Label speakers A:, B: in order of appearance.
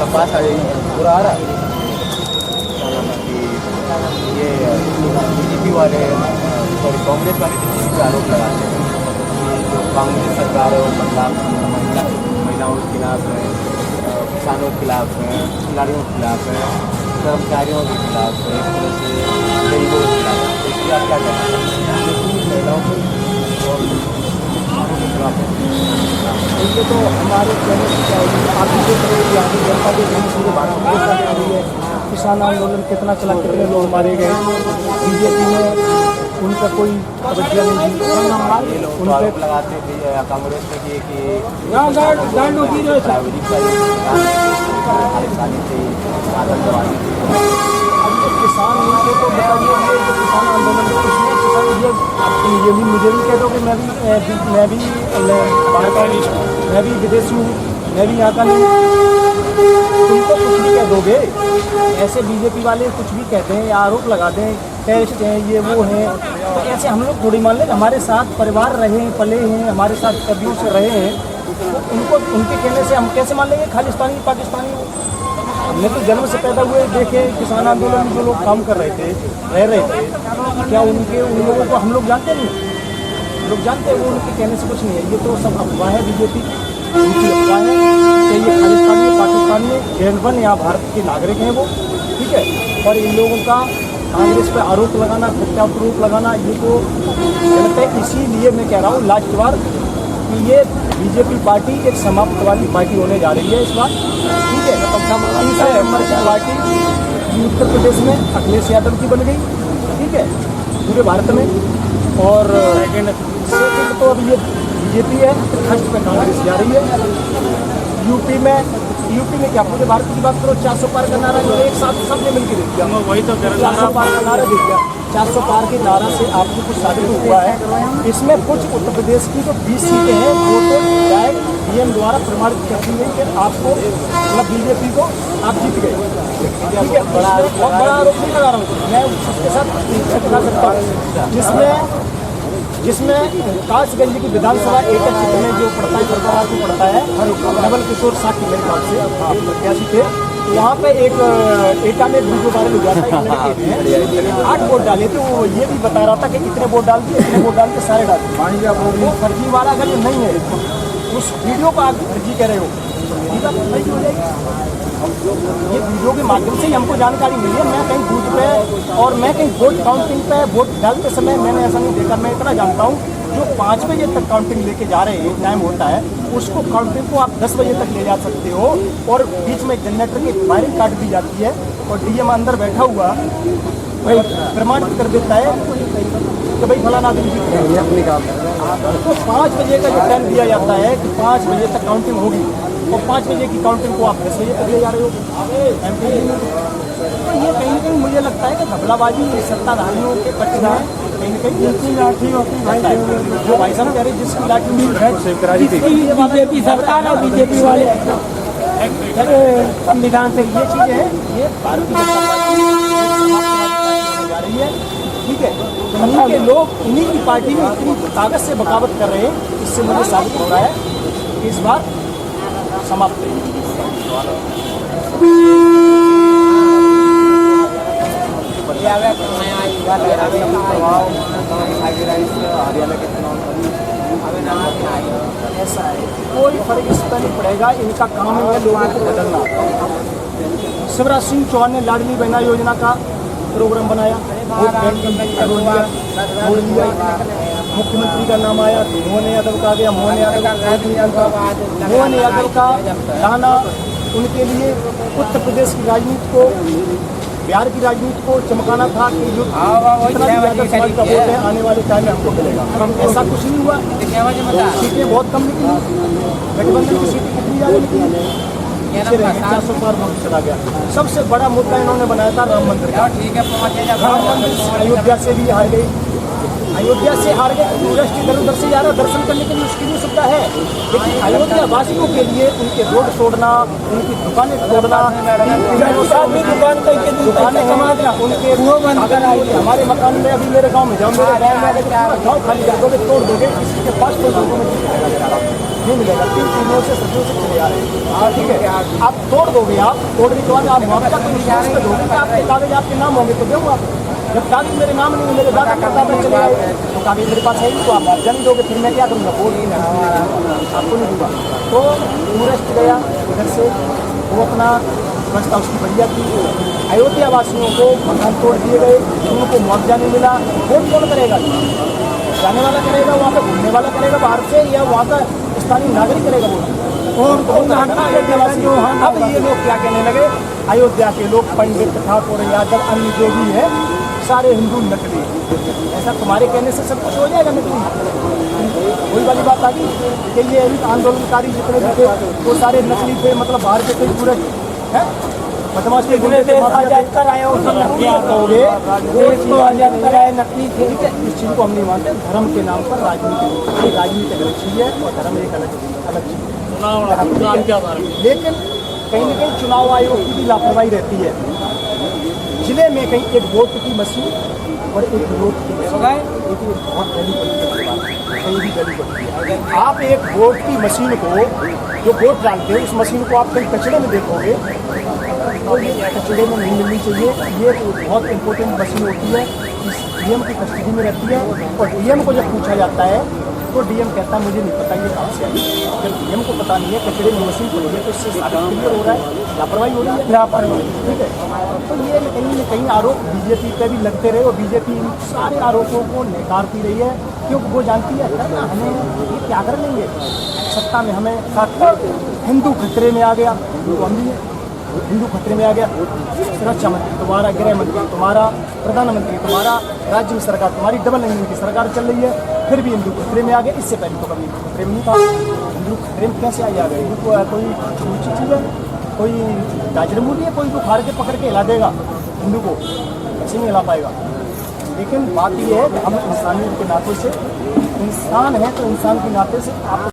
A: आपका पास आ जाएगी पूरा आ रहा कि ये बीजेपी वाले सॉरी कांग्रेस वाले बीजेपी पे आरोप लगाते हैं कि जो कांग्रेस सरकार है वो बदलाव महिलाओं के खिलाफ है, किसानों के खिलाफ है, खिलाड़ियों के खिलाफ है, कर्मचारियों के खिलाफ है, एक तरह से गरीबों के खिलाफ है। इसलिए आप क्या कहना चाहते हैं महिलाओं को और के खिलाफ है?
B: ये तो हमारे कहने की चाहिए। आप भी देख रहे हैं कि आगे जनता के पूरे भारत में चल रही है। किसान आंदोलन कितना चला, कितने लोग मारे गए। बीजेपी में उनका कोई तवज्जो नहीं दी।
A: उन पर लगाते थे कांग्रेस में कि आतंकवादी थे।
B: अब ये किसान नीति को बताइए, किसान आंदोलन को ये भी मुझे भी कह दो कि मैं भी विदेशी हूँ, मैं भी यहाँ का नहीं। तुमको कुछ भी कह दोगे, ऐसे बीजेपी वाले कुछ भी कहते हैं या आरोप लगाते हैं, टेस्ट हैं, ये वो हैं, तो ऐसे हम लोग थोड़ी मान लें। हमारे साथ परिवार रहे हैं, पले हैं, हमारे साथ कभी से रहे हैं, तो उनको उनके कहने से हम कैसे मान लेंगे खालिस्तानी पाकिस्तानी? हमने तो जन्म से पैदा हुए देखे किसान आंदोलन में जो लोग काम कर रहे थे, रह रहे थे, क्या उन लोगों को हम लोग जानते नहीं? लोग जानते हैं, वो उनके कहने से कुछ नहीं है। ये तो सब अफवाह है, बीजेपी उनकी अफवाह है कि ये खालिस्तानी पाकिस्तानी जेनवन यहाँ भारत के नागरिक हैं वो, ठीक है। और इन लोगों का कांग्रेस पे आरोप लगाना, प्रत्यारोप लगाना, ये तो गलत है। इसीलिए मैं कह रहा हूँ लास्ट बार कि ये बीजेपी पार्टी एक समाप्तवादी पार्टी होने जा रही है इस बार, ठीक है। 3 नंबर की पार्टी उत्तर प्रदेश में अखिलेश यादव की बन गई, ठीक है, पूरे भारत में। और सेकेंड तो अब ये बीजेपी है, फर्स्ट पे कांग्रेस जा रही है। यूपी में क्या पूरे भारत की बात करो, 400 पार का नारा जो एक साथ सबने मिलकर दे दिया। वही तो 400 पार का नारा दे दिया। 400 पार के नारा से आपको कुछ साबित हुआ है? इसमें कुछ उत्तर प्रदेश की जो 20 सीटें हैं वो तो डायरेक्ट डीएम द्वारा प्रमाणित कर दी गई कि आपको मतलब बीजेपी को आप जीत गए, ठीक है। बड़ा आरोप नहीं लगा रहा हूँ मैं, सबके साथ लगा सकता हूँ। जिसमें कासगंज की विधानसभा एटा क्षेत्र में जो पड़ता है, सरकार को पड़ता है, नवल किशोर साकी मेरे ख्याल से प्रत्याशी थे। यहाँ पे एक एटा में वीडियो वायरल हुआ था, 8 वोट डाले थे। वो ये भी बता रहा था कि इतने वोट डाल दिए, इतने वोट डाल के सारे डाल दिए। वो फर्जी वाला अगर ये नहीं है, उस वीडियो को आप फर्जी कह रहे हो, ठीक है, फर्जी हो जाएगी। ये वीडियो के माध्यम से ही हमको जानकारी मिली है। मैं कहीं बूथ पे और मैं कहीं वोट काउंटिंग पे वोट डालते समय मैंने ऐसा नहीं देखा। मैं इतना जानता हूँ जो 5 बजे तक काउंटिंग लेके जा रहे हैं, टाइम होता है, उसको काउंटिंग को आप 10 बजे तक ले जा सकते हो। और बीच में जनरेटर की वायरिंग काट दी जाती है और डीएम अंदर बैठा हुआ भाई प्रमाणित कर देता है कि भाई फलाना आदमी जीत गया अपने काम। तो 5 बजे का जो टाइम दिया जाता है कि 5 बजे तक काउंटिंग होगी, और 5 बजे की काउंटिंग को आप 10 बजे तक ले जा रहे हो एमपी में। तो ये कहीं ना कहीं मुझे लगता है कि घपलाबाजी सत्ताधारियों के पक्ष में कहीं ना कहीं लाठी होती है। जो भाई साहब कह रहे जिसकी लाठी बीजेपी सरकार और बीजेपी वाले संविधान से ये चीज़ें हैं, ये भारतीय जनता पार्टी जा रही है, ठीक है। इन्हीं के लोग इन्हीं की पार्टी में इतनी ताकत से बगावत कर रहे हैं, इससे मुझे साबित हो रहा है कि इस बार समाप्त है। हरियाणा के चुनाव ऐसा है, कोई फर्क इस पर नहीं पड़ेगा। इनका काम है लोगों को बदलना। शिवराज सिंह चौहान ने लाडली बहना योजना का प्रोग्राम बनाया, मुख्यमंत्री का नाम आया, मोहन यादव का आ गया। मोहन यादव का लाना उनके लिए उत्तर प्रदेश की राजनीति को, बिहार की राजनीति को चमकाना था कि जो जितना भी यादव समाज का वोट है आने वाले टाइम में हमको मिलेगा। ऐसा कुछ नहीं हुआ। सीटें बहुत कम निकली, गठबंधन की सीटें कितनी ज़्यादा निकली, 400 पार वोट चला गया। सबसे बड़ा मुद्दा इन्होंने बनाया था राम मंदिर का। राम मंदिर अयोध्या से भी हार गई, अयोध्या से हार गए, टूरिस्ट इधर उधर से जा रहा दर्शन करने के लिए, उसकी भी सुविधा है। लेकिन अयोध्या वासियों के लिए उनके रोड तोड़ना, उनकी दुकानें तोड़ना, दुकानें समाजना, उनके हमारे मकान में, अभी मेरे गाँव में जाओ, मेरे गाँव में अगर गाँव खाली कर दोगे, तोड़ दोगे, किसी के पास कोई डॉक्यूमेंट नहीं मिलेगा। 3 दिनों से सदियों से चले आ रहे हैं, ठीक है। आप तोड़ दोगे, आप तोड़ने के बाद आप मुआवजा तो विश्वास पे दोगे कि आपके कागज आपके नाम होंगे तो दूँगा। जब कागज मेरे नाम नहीं, मेरे दादा का कागज चले आए तो कागज मेरे पास है ही, तो आप मुआवजा नहीं दोगे, फिर मैं क्या करूँगा? बोल नहीं आपको नहीं दूँगा। तो टूरिस्ट गया उधर से, वो अपना व्यवस्था उसकी बढ़िया की। अयोध्या वासियों को मकान तोड़ दिए गए, उनको मुआवजा नहीं मिला। वोट कौन करेगा? जाने वाला करेगा, वहाँ पे घूमने वाला करेगा बाहर से, या वहाँ का स्थानीय नागरिक करेगा वोट? अब ये लोग क्या कहने लगे, अयोध्या के लोग पंडित ठाकुर यादव अन्य जो भी है सारे हिंदू नकली। ऐसा तुम्हारे कहने से सब कुछ हो जाएगा नकली? वही वाली बात आ गई कि ये आंदोलनकारी जितने भी थे वो सारे नकली थे, मतलब बाहर के थे पूरे हैं बदमाश के गुंडे थे, आजाद कराए हो आजाद कराए नकली थे। इस चीज़ को हम नहीं मानते। धर्म के नाम पर राजनीति, राजनीति अलग चीज़ है और धर्म एक अलग चीज़ है। लेकिन कहीं न कहीं चुनाव आयोग की भी लापरवाही रहती है। जिले में कहीं एक वोट की मशीन और एक वोट की मशीन, बहुत गली कहीं भी गली बनती है। आप एक वोट की मशीन को, जो वोट डालते हैं उस मशीन को आप कहीं कचड़े में देखोगे तो ये कचड़े में नहीं मिलनी चाहिए। ये बहुत इंपॉर्टेंट मशीन होती है, इस डीएम की कस्टडी में रहती है। और डीएम को जब पूछा जाता है तो डीएम कहता है मुझे नहीं पता ये कहाँ से आई। जब डीएम को पता नहीं है, कचड़े में मशीन पड़ी है, तो इससे क्लियर हो रहा है लापरवाही हो रही है, लापरवाही, ठीक है। तो ये कहीं न कहीं आरोप बीजेपी पे भी लगते रहे और बीजेपी इन सारे आरोपों को नकारती रही है, क्योंकि वो जानती है करना हमें ये क्या कर लेंगे सत्ता में, हमें हिंदू खतरे में आ गया, तो हम भी हिंदू खतरे में आ गया। सुरक्षा मंत्री तुम्हारा, गृह मंत्री तुम्हारा, प्रधानमंत्री तुम्हारा, राज्य में सरकार तुम्हारी डबल इंजन की सरकार चल रही है, फिर भी हिंदू खतरे में आ गया। इससे पहले तो कभी खतरे में नहीं था। हिंदू खतरे में कैसे आ गए? हिंदू को कोई ऊँची चीज़ है, कोई गाजरमूली है, कोई को फाड़ के पकड़ के हिला देगा हिंदू को? ऐसे नहीं हिला पाएगा। लेकिन बात यह है कि हम इंसानियत के नाते से, इंसान है तो इंसान के नाते से आप